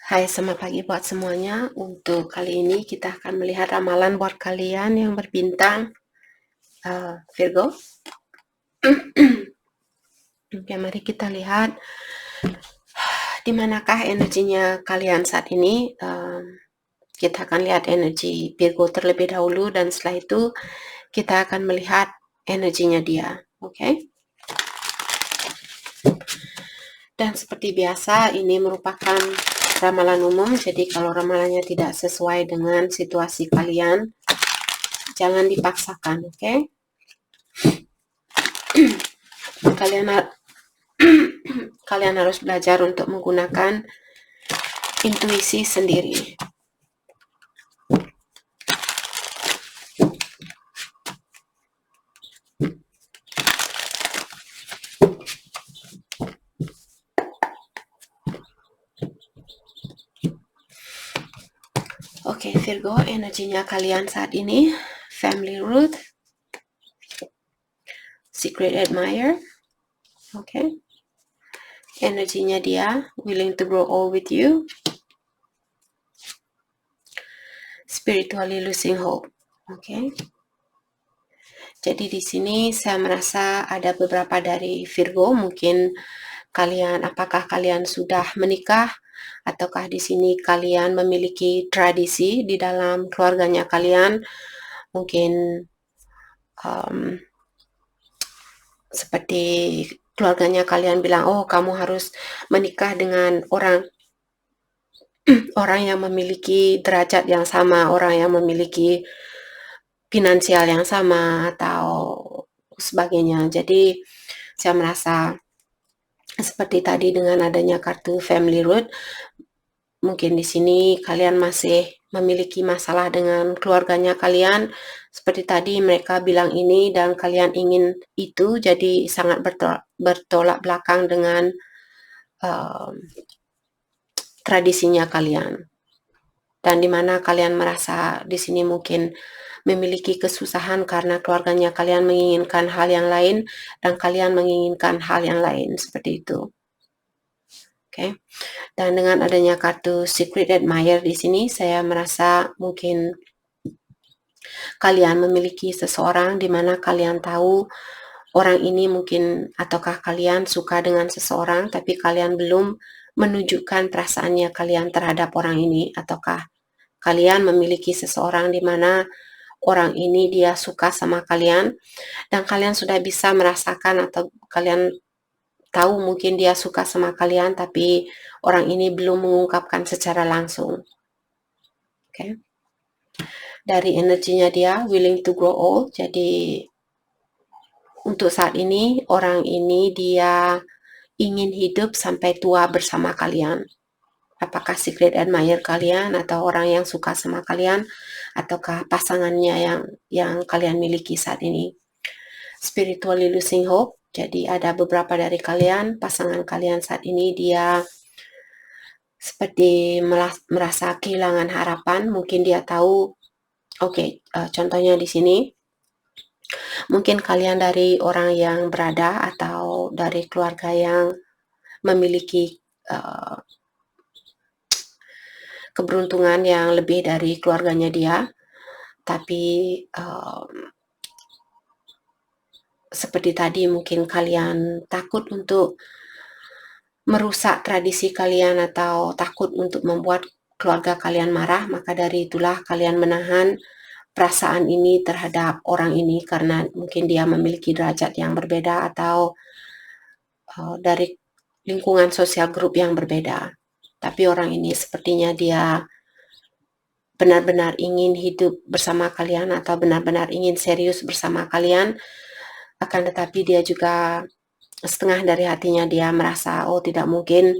Hai, selamat pagi buat semuanya. Untuk kali ini kita akan melihat ramalan buat kalian yang berbintang Virgo. Oke, mari kita lihat di manakah energinya kalian saat ini. Kita akan lihat energi Virgo terlebih dahulu dan setelah itu kita akan melihat energinya dia. Oke. Dan seperti biasa, ini merupakan ramalan umum. Jadi kalau ramalannya tidak sesuai dengan situasi kalian, jangan dipaksakan, oke? Kalian harus belajar untuk menggunakan intuisi sendiri. Oke, Virgo, energinya kalian saat ini, family root, secret admirer, oke. Energinya dia, willing to grow old with you, spiritually losing hope, oke. Jadi di sini saya merasa ada beberapa dari Virgo, mungkin kalian, apakah kalian sudah menikah, ataukah di sini kalian memiliki tradisi di dalam keluarganya kalian, mungkin seperti keluarganya kalian bilang, oh kamu harus menikah dengan orang yang memiliki derajat yang sama, orang yang memiliki finansial yang sama atau sebagainya. Jadi saya merasa seperti tadi dengan adanya kartu family root, mungkin di sini kalian masih memiliki masalah dengan keluarganya kalian. Seperti tadi mereka bilang ini dan kalian ingin itu, jadi sangat bertolak belakang dengan tradisinya kalian. Dan di mana kalian merasa di sini mungkin memiliki kesusahan karena keluarganya kalian menginginkan hal yang lain dan kalian menginginkan hal yang lain, seperti itu. Oke. Dan dengan adanya kartu secret admirer di sini, saya merasa mungkin kalian memiliki seseorang di mana kalian tahu orang ini mungkin, ataukah kalian suka dengan seseorang tapi kalian belum menunjukkan perasaannya kalian terhadap orang ini, ataukah kalian memiliki seseorang di mana orang ini dia suka sama kalian dan kalian sudah bisa merasakan atau kalian tahu mungkin dia suka sama kalian tapi orang ini belum mengungkapkan secara langsung. Oke. Dari energinya dia willing to grow old, jadi untuk saat ini orang ini dia ingin hidup sampai tua bersama kalian. Apakah secret admirer kalian atau orang yang suka sama kalian ataukah pasangannya yang kalian miliki saat ini. Spiritually losing hope, jadi ada beberapa dari kalian, pasangan kalian saat ini dia seperti merasa kehilangan harapan. Mungkin dia tahu, contohnya di sini, mungkin kalian dari orang yang berada atau dari keluarga yang memiliki keberuntungan yang lebih dari keluarganya dia, tapi seperti tadi mungkin kalian takut untuk merusak tradisi kalian atau takut untuk membuat keluarga kalian marah, maka dari itulah kalian menahan perasaan ini terhadap orang ini karena mungkin dia memiliki derajat yang berbeda atau dari lingkungan sosial grup yang berbeda. Tapi orang ini sepertinya dia benar-benar ingin hidup bersama kalian atau benar-benar ingin serius bersama kalian, akan tetapi dia juga setengah dari hatinya dia merasa, oh tidak mungkin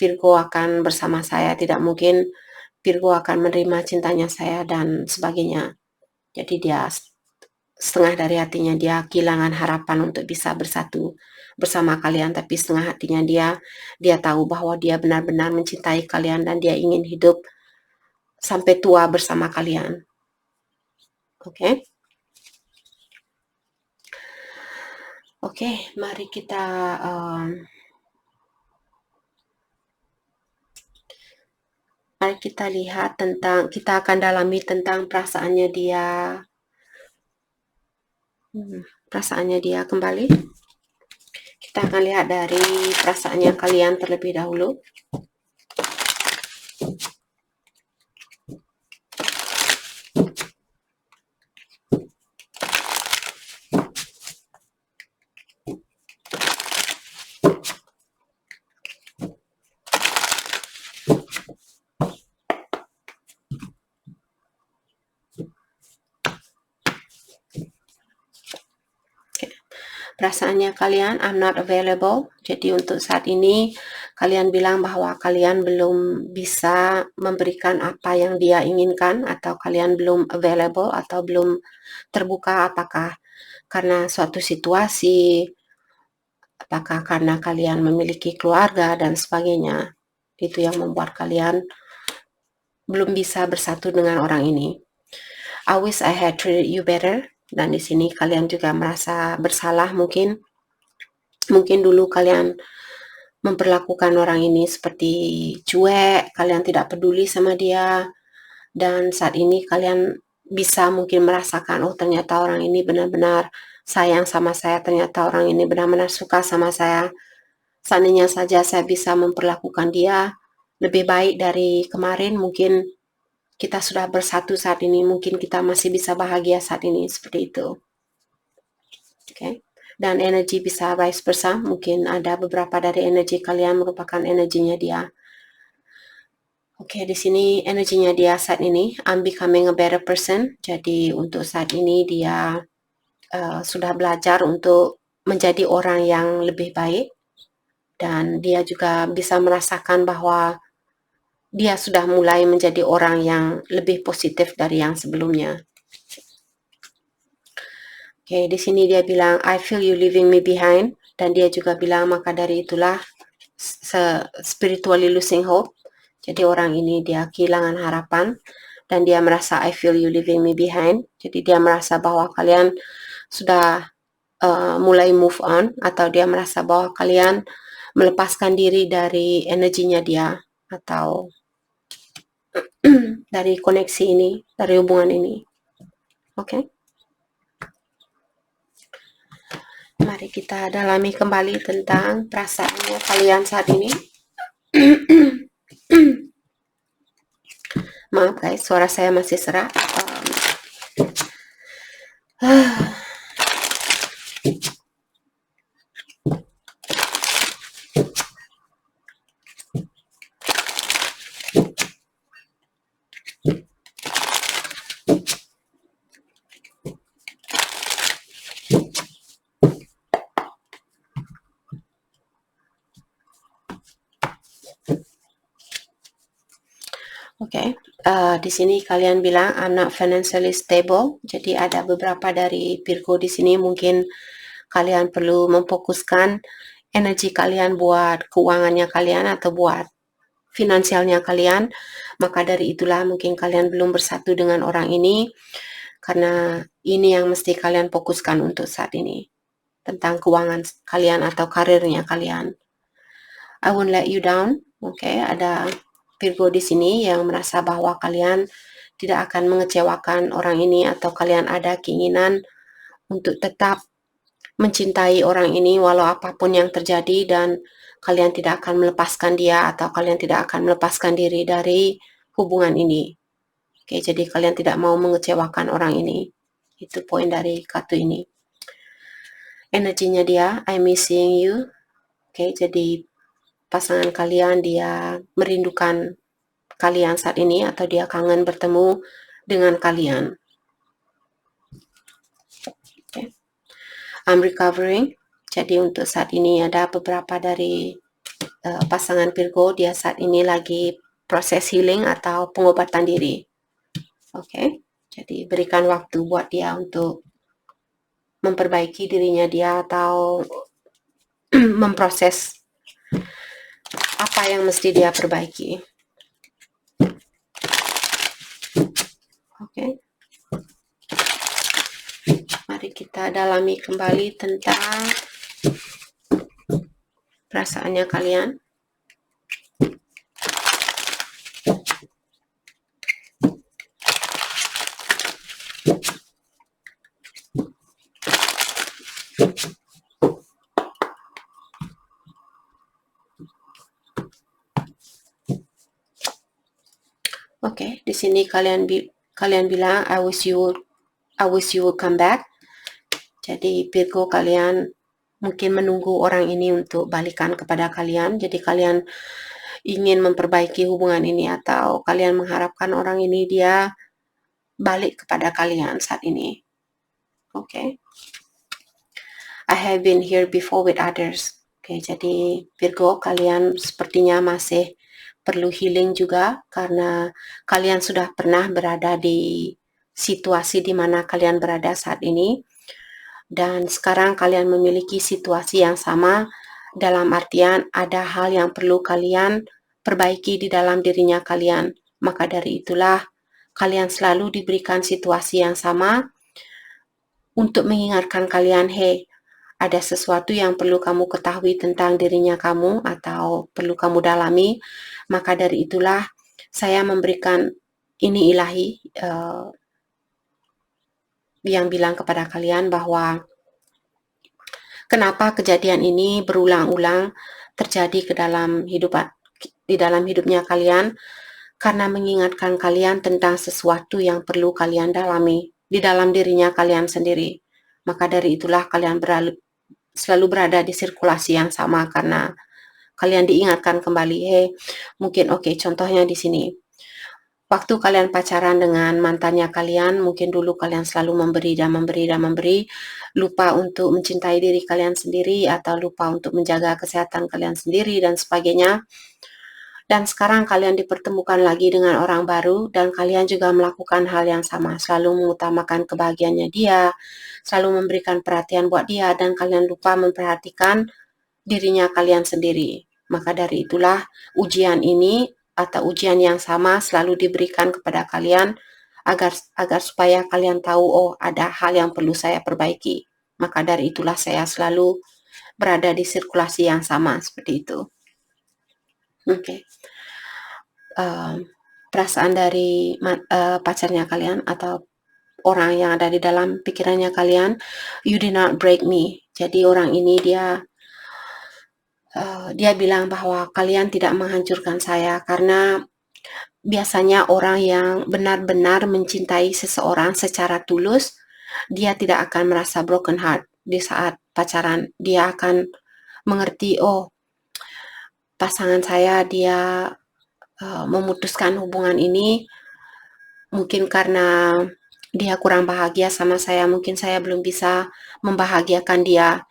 Virgo akan bersama saya, tidak mungkin Virgo akan menerima cintanya saya dan sebagainya. Jadi dia setengah dari hatinya dia kehilangan harapan untuk bisa bersatu bersama kalian, tapi setengah hatinya dia tahu bahwa dia benar-benar mencintai kalian dan dia ingin hidup sampai tua bersama kalian. Oke. Oke, mari kita Mari kita lihat kita akan dalami tentang perasaannya dia. Perasaannya dia kembali. Kita akan lihat dari perasaannya kalian terlebih dahulu. Perasaannya kalian, I'm not available. Jadi untuk saat ini kalian bilang bahwa kalian belum bisa memberikan apa yang dia inginkan, atau kalian belum available atau belum terbuka, apakah karena suatu situasi, apakah karena kalian memiliki keluarga dan sebagainya. Itu yang membuat kalian belum bisa bersatu dengan orang ini. I wish I had treated you better. Dan di sini kalian juga merasa bersalah mungkin dulu kalian memperlakukan orang ini seperti cuek, kalian tidak peduli sama dia, dan saat ini kalian bisa mungkin merasakan, oh ternyata orang ini benar-benar sayang sama saya, ternyata orang ini benar-benar suka sama saya. Seandainya saja saya bisa memperlakukan dia lebih baik dari kemarin, mungkin kita sudah bersatu saat ini, mungkin kita masih bisa bahagia saat ini, seperti itu. Oke. Dan energi bisa vice versa, mungkin ada beberapa dari energi kalian merupakan energinya dia. Oke, di sini energinya dia saat ini, I'm becoming a better person. Jadi untuk saat ini dia sudah belajar untuk menjadi orang yang lebih baik, dan dia juga bisa merasakan bahwa dia sudah mulai menjadi orang yang lebih positif dari yang sebelumnya. Oke, di sini dia bilang, I feel you leaving me behind. Dan dia juga bilang, maka dari itulah spiritually losing hope. Jadi orang ini dia kehilangan harapan. Dan dia merasa, I feel you leaving me behind. Jadi dia merasa bahwa kalian sudah mulai move on. Atau dia merasa bahwa kalian melepaskan diri dari energinya dia. Atau dari koneksi ini, dari hubungan ini. Oke. Mari kita dalami kembali tentang perasaannya kalian saat ini. Maaf guys, suara saya masih serak. Oke, di sini kalian bilang I'm not financially stable. Jadi ada beberapa dari Virgo di sini, mungkin kalian perlu memfokuskan energi kalian buat keuangannya kalian atau buat finansialnya kalian. Maka dari itulah mungkin kalian belum bersatu dengan orang ini, karena ini yang mesti kalian fokuskan untuk saat ini, tentang keuangan kalian atau karirnya kalian. I won't let you down. Oke, ada Virgo di sini yang merasa bahwa kalian tidak akan mengecewakan orang ini, atau kalian ada keinginan untuk tetap mencintai orang ini walau apapun yang terjadi, dan kalian tidak akan melepaskan dia, atau kalian tidak akan melepaskan diri dari hubungan ini. Oke, jadi kalian tidak mau mengecewakan orang ini. Itu poin dari kartu ini. Energinya dia, I'm missing you. Oke, jadi pasangan kalian dia merindukan kalian saat ini, atau dia kangen bertemu dengan kalian. Okay. I'm recovering. Jadi untuk saat ini ada beberapa dari pasangan Virgo, dia saat ini lagi proses healing atau pengobatan diri. Oke, jadi berikan waktu buat dia untuk memperbaiki dirinya dia, atau memproses apa yang mesti dia perbaiki. Oke. Mari kita dalami kembali tentang perasaannya kalian. Oke, di sini kalian bilang I wish you would come back. Jadi Virgo, kalian mungkin menunggu orang ini untuk balikan kepada kalian. Jadi kalian ingin memperbaiki hubungan ini atau kalian mengharapkan orang ini dia balik kepada kalian saat ini. Oke. I have been here before with others. Oke, jadi Virgo, kalian sepertinya masih perlu healing juga karena kalian sudah pernah berada di situasi di mana kalian berada saat ini. Dan sekarang kalian memiliki situasi yang sama, dalam artian ada hal yang perlu kalian perbaiki di dalam dirinya kalian. Maka dari itulah kalian selalu diberikan situasi yang sama untuk mengingatkan kalian, hey, ada sesuatu yang perlu kamu ketahui tentang dirinya kamu atau perlu kamu dalami. Maka dari itulah saya memberikan ini ilahi yang bilang kepada kalian bahwa kenapa kejadian ini berulang-ulang terjadi di dalam hidupnya kalian, karena mengingatkan kalian tentang sesuatu yang perlu kalian dalami di dalam dirinya kalian sendiri. Maka dari itulah kalian selalu berada di sirkulasi yang sama karena kalian diingatkan kembali, hey, mungkin contohnya di sini. Waktu kalian pacaran dengan mantannya kalian, mungkin dulu kalian selalu memberi, lupa untuk mencintai diri kalian sendiri atau lupa untuk menjaga kesehatan kalian sendiri dan sebagainya. Dan sekarang kalian dipertemukan lagi dengan orang baru dan kalian juga melakukan hal yang sama, selalu mengutamakan kebahagiaannya dia, selalu memberikan perhatian buat dia dan kalian lupa memperhatikan dirinya kalian sendiri. Maka dari itulah ujian ini atau ujian yang sama selalu diberikan kepada kalian agar supaya kalian tahu, oh, ada hal yang perlu saya perbaiki. Maka dari itulah saya selalu berada di sirkulasi yang sama seperti itu. Oke. Perasaan dari pacarnya kalian atau orang yang ada di dalam pikirannya kalian, you did not break me. Jadi orang ini dia bilang bahwa kalian tidak menghancurkan saya, karena biasanya orang yang benar-benar mencintai seseorang secara tulus, dia tidak akan merasa broken heart di saat pacaran. Dia akan mengerti, oh, pasangan saya dia memutuskan hubungan ini mungkin karena dia kurang bahagia sama saya, mungkin saya belum bisa membahagiakan dia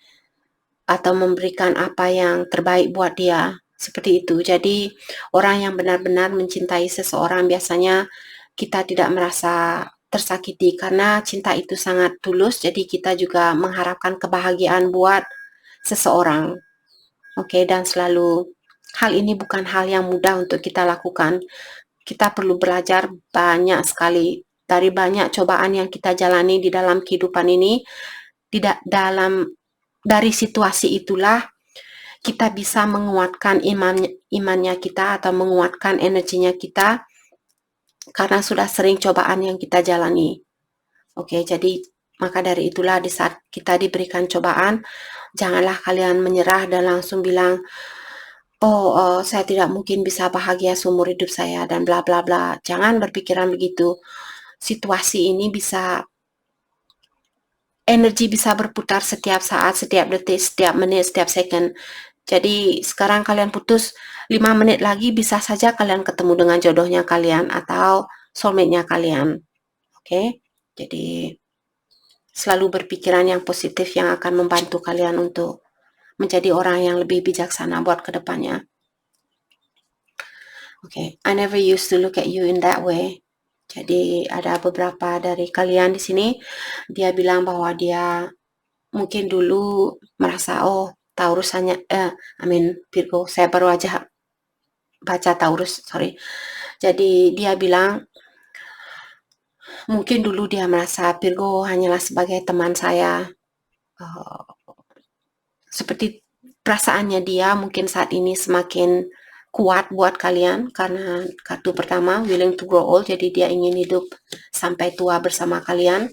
atau memberikan apa yang terbaik buat dia, seperti itu. Jadi orang yang benar-benar mencintai seseorang biasanya kita tidak merasa tersakiti karena cinta itu sangat tulus, jadi kita juga mengharapkan kebahagiaan buat seseorang. Oke, dan selalu hal ini bukan hal yang mudah untuk kita lakukan. Kita perlu belajar banyak sekali dari banyak cobaan yang kita jalani di dalam kehidupan ini. Dari situasi itulah kita bisa menguatkan imannya kita atau menguatkan energinya kita karena sudah sering cobaan yang kita jalani. Oke, jadi maka dari itulah di saat kita diberikan cobaan, janganlah kalian menyerah dan langsung bilang, oh, saya tidak mungkin bisa bahagia seumur hidup saya dan bla bla bla. Jangan berpikiran begitu. Situasi ini energi bisa berputar setiap saat, setiap detik, setiap menit, setiap second. Jadi sekarang kalian putus, 5 menit lagi bisa saja kalian ketemu dengan jodohnya kalian atau soulmate-nya kalian. Oke? Jadi selalu berpikiran yang positif yang akan membantu kalian untuk menjadi orang yang lebih bijaksana buat kedepannya. Oke, I never used to look at you in that way. Jadi ada beberapa dari kalian di sini, dia bilang bahwa dia mungkin dulu merasa, oh, Taurus hanya, Virgo, saya baru aja baca Taurus, sorry. Jadi dia bilang, mungkin dulu dia merasa Virgo hanyalah sebagai teman saya. Seperti perasaannya dia mungkin saat ini semakin kuat buat kalian karena kartu pertama willing to grow old, jadi dia ingin hidup sampai tua bersama kalian.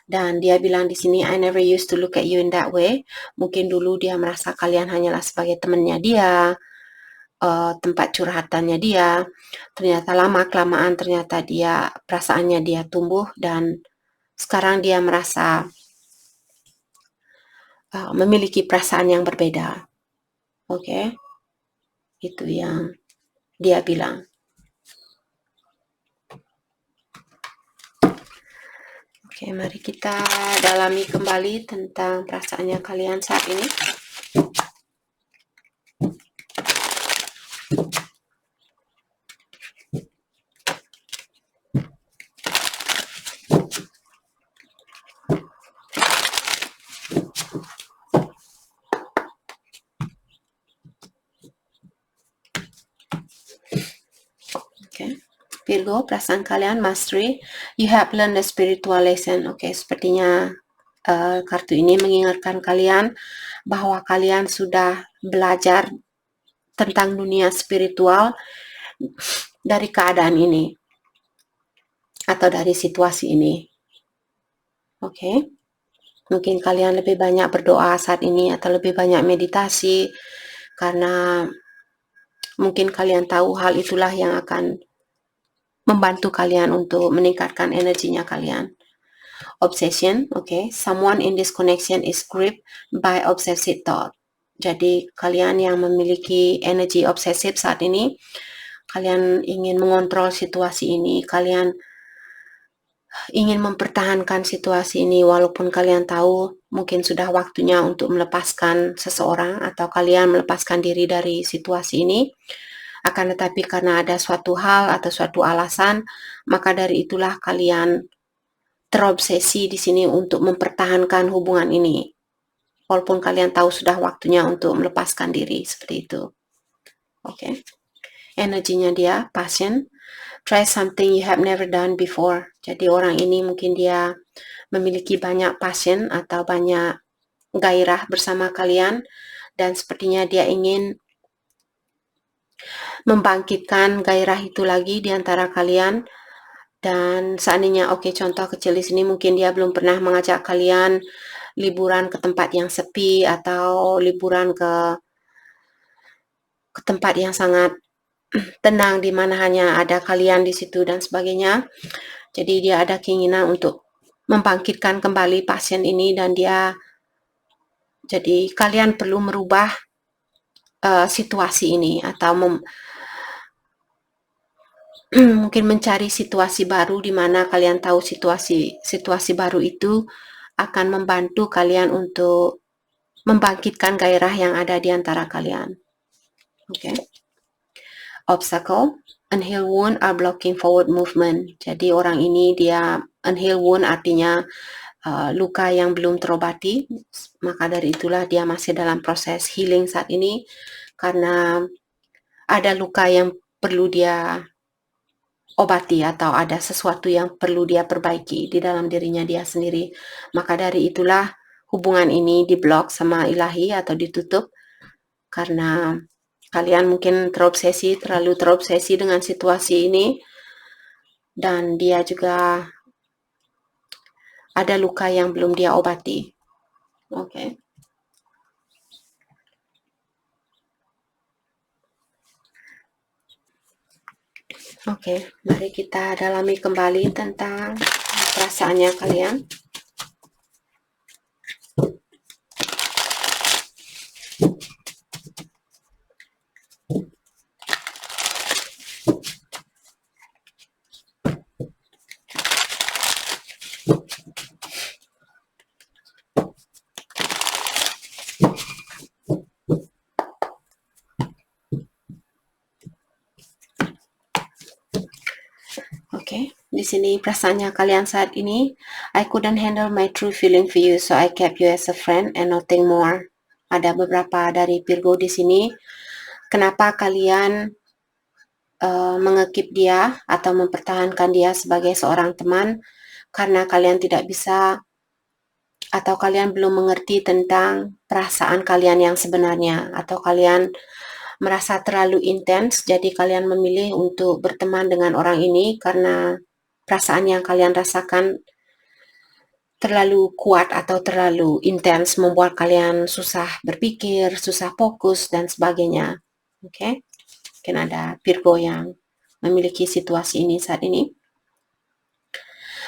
Dan dia bilang di sini, I never used to look at you in that way. Mungkin dulu dia merasa kalian hanyalah sebagai temannya dia, tempat curhatannya dia. Ternyata lama-kelamaan ternyata perasaannya dia tumbuh dan sekarang dia merasa memiliki perasaan yang berbeda. Oke, itu yang dia bilang. Oke, mari kita dalami kembali tentang perasaannya kalian saat ini. Oke, Virgo, perasaan kalian mastery. You have learned a spiritual lesson. Oke, sepertinya kartu ini mengingatkan kalian bahwa kalian sudah belajar tentang dunia spiritual dari keadaan ini atau dari situasi ini. Oke, mungkin kalian lebih banyak berdoa saat ini atau lebih banyak meditasi karena mungkin kalian tahu hal itulah yang akan membantu kalian untuk meningkatkan energinya kalian. Obsession, someone in this connection is gripped by obsessive thought. Jadi kalian yang memiliki energi obsesif saat ini, kalian ingin mengontrol situasi ini, kalian ingin mempertahankan situasi ini walaupun kalian tahu mungkin sudah waktunya untuk melepaskan seseorang atau kalian melepaskan diri dari situasi ini. Akan tetapi karena ada suatu hal atau suatu alasan, maka dari itulah kalian terobsesi di sini untuk mempertahankan hubungan ini. Walaupun kalian tahu sudah waktunya untuk melepaskan diri, seperti itu. Oke. Energinya dia, passion. Try something you have never done before. Jadi orang ini mungkin dia memiliki banyak passion atau banyak gairah bersama kalian dan sepertinya dia ingin membangkitkan gairah itu lagi di antara kalian. Dan seandainya contoh kecil di sini mungkin dia belum pernah mengajak kalian liburan ke tempat yang sepi atau liburan ke tempat yang sangat tenang di mana hanya ada kalian di situ dan sebagainya. Jadi dia ada keinginan untuk membangkitkan kembali pasien ini dan jadi kalian perlu merubah situasi ini atau mungkin mencari situasi baru di mana kalian tahu situasi baru itu akan membantu kalian untuk membangkitkan gairah yang ada di antara kalian. Obstacle, unhealed wound are blocking forward movement. Jadi orang ini dia unhealed wound artinya luka yang belum terobati, maka dari itulah dia masih dalam proses healing saat ini karena ada luka yang perlu dia obati atau ada sesuatu yang perlu dia perbaiki di dalam dirinya dia sendiri. Maka dari itulah hubungan ini diblok sama ilahi atau ditutup karena kalian mungkin terlalu terobsesi dengan situasi ini dan dia juga ada luka yang belum dia obati. Mari kita dalami kembali tentang perasaannya kalian. Di sini perasaannya kalian saat ini, I couldn't handle my true feeling for you, so I kept you as a friend and nothing more. Ada beberapa dari Virgo di sini. Kenapa kalian mengekip dia atau mempertahankan dia sebagai seorang teman? Karena kalian tidak bisa atau kalian belum mengerti tentang perasaan kalian yang sebenarnya atau kalian merasa terlalu intens, jadi kalian memilih untuk berteman dengan orang ini karena perasaan yang kalian rasakan terlalu kuat atau terlalu intens membuat kalian susah berpikir, susah fokus dan sebagainya. Mungkin ada Virgo yang memiliki situasi ini saat ini.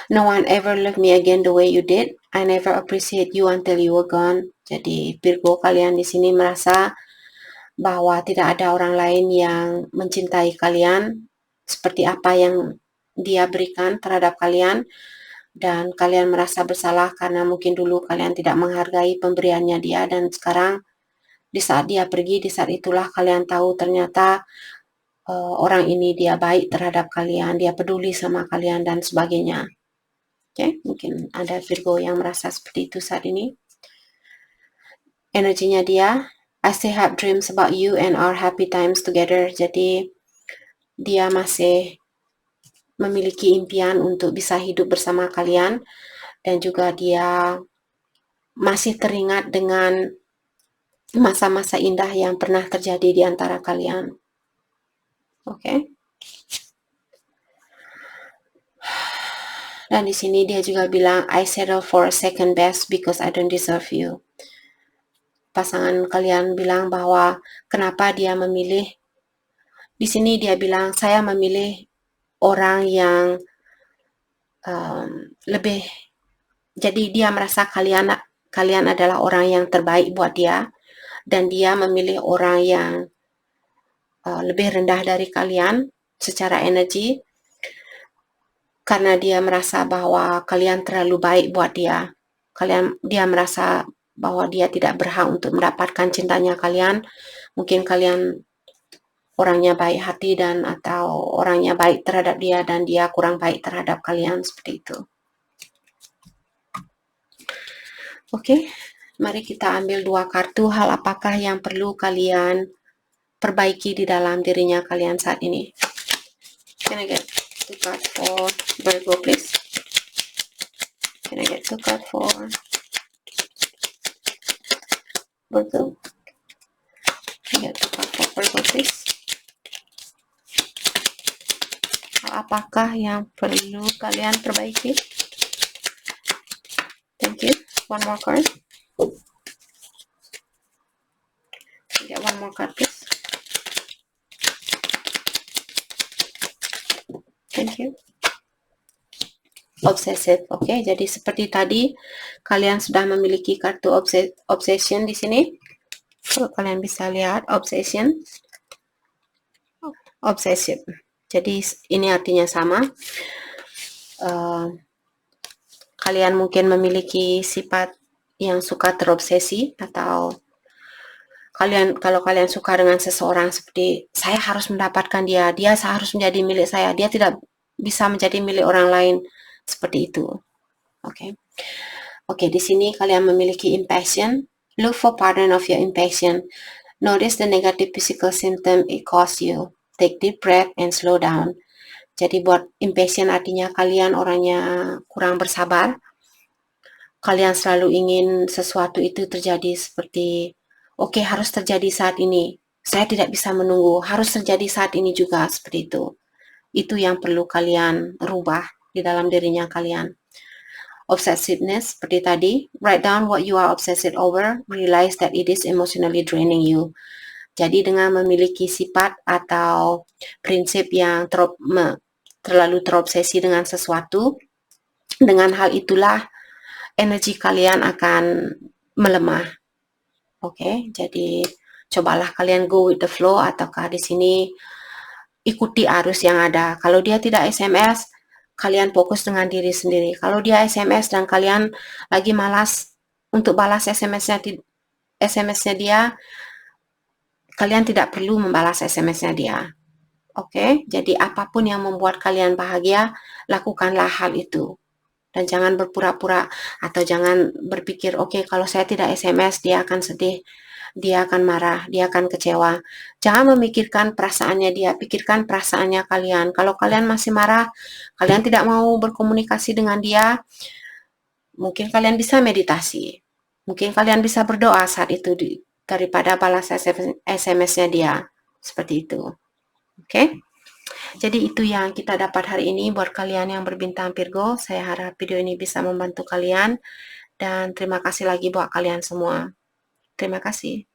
No one ever loved me again the way you did. I never appreciate you until you were gone. Jadi Virgo, kalian di sini merasa bahwa tidak ada orang lain yang mencintai kalian seperti apa yang dia berikan terhadap kalian, dan kalian merasa bersalah karena mungkin dulu kalian tidak menghargai pemberiannya dia, dan sekarang di saat dia pergi, di saat itulah kalian tahu ternyata orang ini dia baik terhadap kalian, dia peduli sama kalian dan sebagainya. Oke, mungkin ada Virgo yang merasa seperti itu saat ini. Energinya dia, I still have dreams about you and our happy times together. Jadi dia masih memiliki impian untuk bisa hidup bersama kalian, dan juga dia masih teringat dengan masa-masa indah yang pernah terjadi di antara kalian. Oke. Dan di sini dia juga bilang, I settle for a second best because I don't deserve you. Pasangan kalian bilang bahwa kenapa dia memilih. Di sini dia bilang, saya memilih orang yang lebih. Jadi dia merasa kalian adalah orang yang terbaik buat dia, dan dia memilih orang yang lebih rendah dari kalian secara energi, karena dia merasa bahwa kalian terlalu baik buat dia. Dia merasa bahwa dia tidak berhak untuk mendapatkan cintanya kalian. Mungkin kalian orangnya baik hati dan atau orangnya baik terhadap dia dan dia kurang baik terhadap kalian, seperti itu. Oke, mari kita ambil 2 kartu. Hal apakah yang perlu kalian perbaiki di dalam dirinya kalian saat ini? Can I get 2 cards for Virgo, please? Can I get 2 cards for Virgo? Can I get 2 cards for Virgo, please? Apakah yang perlu kalian perbaiki? Thank you. One more card. Get one more card, please. Thank you. Obsessive. Oke, jadi seperti tadi kalian sudah memiliki kartu obsession di sini. Kalau kalian bisa lihat obsession, obsessive. Jadi ini artinya sama. Kalian mungkin memiliki sifat yang suka terobsesi, atau kalau kalian suka dengan seseorang seperti saya harus mendapatkan dia harus menjadi milik saya, dia tidak bisa menjadi milik orang lain, seperti itu. Oke, di sini kalian memiliki impatient. Look for pattern of your impatient. Notice the negative physical symptom it causes you. Take deep breath and slow down. Jadi buat impatient artinya kalian orangnya kurang bersabar. Kalian selalu ingin sesuatu itu terjadi seperti, oke, harus terjadi saat ini. Saya tidak bisa menunggu, harus terjadi saat ini juga, seperti itu. Itu yang perlu kalian rubah di dalam dirinya kalian. Obsessiveness, seperti tadi, write down what you are obsessed over, realize that it is emotionally draining you. Jadi dengan memiliki sifat atau prinsip yang terlalu terobsesi dengan sesuatu, dengan hal itulah energi kalian akan melemah. Oke, jadi cobalah kalian go with the flow, ataukah di sini ikuti arus yang ada. Kalau dia tidak SMS, kalian fokus dengan diri sendiri. Kalau dia SMS dan kalian lagi malas untuk balas SMS-nya dia, kalian tidak perlu membalas SMS-nya dia. Oke, jadi apapun yang membuat kalian bahagia, lakukanlah hal itu. Dan jangan berpura-pura atau jangan berpikir, oke, kalau saya tidak SMS, dia akan sedih, dia akan marah, dia akan kecewa. Jangan memikirkan perasaannya dia, pikirkan perasaannya kalian. Kalau kalian masih marah, kalian tidak mau berkomunikasi dengan dia, mungkin kalian bisa meditasi. Mungkin kalian bisa berdoa saat itu daripada balas SMS-nya dia. Seperti itu. Oke? Jadi itu yang kita dapat hari ini buat kalian yang berbintang Virgo. Saya harap video ini bisa membantu kalian. Dan terima kasih lagi buat kalian semua. Terima kasih.